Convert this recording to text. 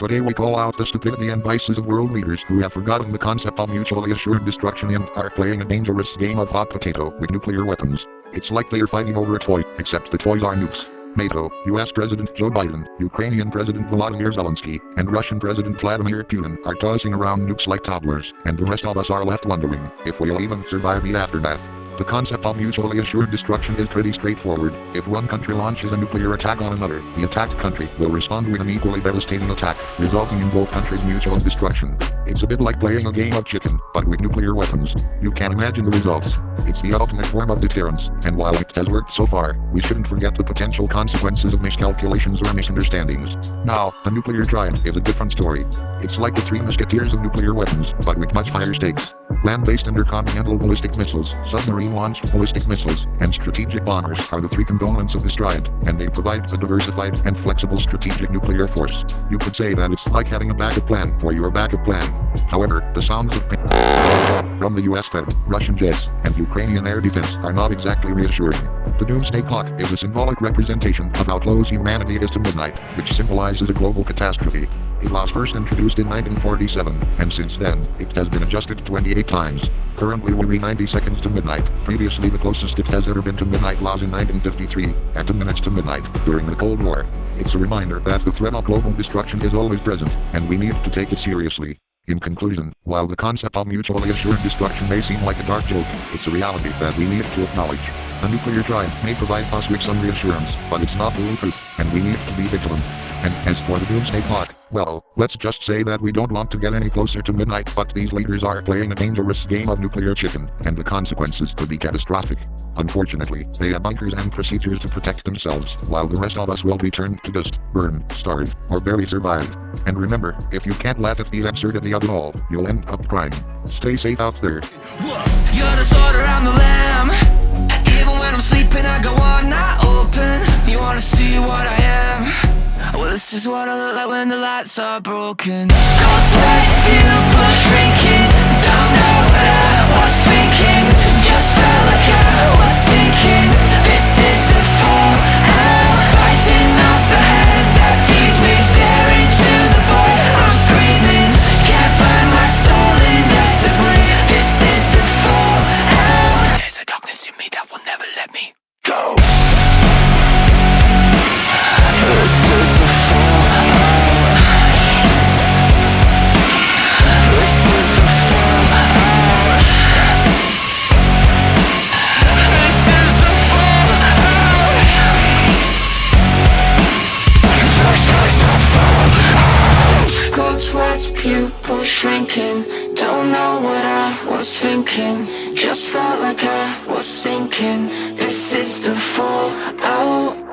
Today we call out the stupidity and vices of world leaders who have forgotten the concept of mutually assured destruction and are playing a dangerous game of hot potato with nuclear weapons. It's like they are fighting over a toy, except the toys are nukes. NATO, US President Joe Biden, Ukrainian President Volodymyr Zelensky, and Russian President Vladimir Putin are tossing around nukes like toddlers, and the rest of us are left wondering if we'll even survive the aftermath. The concept of mutually assured destruction is pretty straightforward. If one country launches a nuclear attack on another, the attacked country will respond with an equally devastating attack, resulting in both countries' mutual destruction. It's a bit like playing a game of chicken, but with nuclear weapons. You can imagine the results. It's the ultimate form of deterrence, and while it has worked so far, we shouldn't forget the potential consequences of miscalculations or misunderstandings. Now, the nuclear triad is a different story. It's like the three musketeers of nuclear weapons, but with much higher stakes. Land-based intercontinental ballistic missiles, submarine-launched ballistic missiles, and strategic bombers are the three components of this triad, and they provide a diversified and flexible strategic nuclear force. You could say that it's like having a backup plan for your backup plan. However, the sounds of from the US Fed, Russian jets, and Ukrainian air defense are not exactly reassuring. The Doomsday clock is a symbolic representation of how close humanity is to midnight, which symbolizes a global catastrophe. It was first introduced in 1947, and since then, it has been adjusted 28 times. Currently we read 90 seconds to midnight. Previously the closest it has ever been to midnight was in 1953, at 2 minutes to midnight, during the Cold War. It's a reminder that the threat of global destruction is always present, and we need to take it seriously. In conclusion, while the concept of mutually assured destruction may seem like a dark joke, it's a reality that we need to acknowledge. A nuclear triad may provide us with some reassurance, but it's not foolproof, and we need to be vigilant. And as for the Doomsday clock, well, let's just say that we don't want to get any closer to midnight, but these leaders are playing a dangerous game of nuclear chicken, and the consequences could be catastrophic. Unfortunately, they have bunkers and procedures to protect themselves, while the rest of us will be turned to dust, burn, starve, or barely survive. And remember, if you can't laugh at the absurdity of it all, you'll end up crying. Stay safe out there. You're the sword around the lamb. Even when I'm sleeping, I go on, not open. You wanna see what I am? Well, this is what I look like when the lights are broken. Cold sweats, pupils shrinking. Don't know what I was thinking. Just felt like I was sinking. This is the fallout. Biting off the hand that feeds me. Staring to the void, I'm screaming. Can't find my soul in the debris. This is the fallout. There's a darkness in me that will never let me go. This is the fallout. This is the fallout. This is the fallout. This is the fallout. Cold sweats, pupils shrinking. Don't know what I was thinking. Just felt like I was sinking. This is the fallout.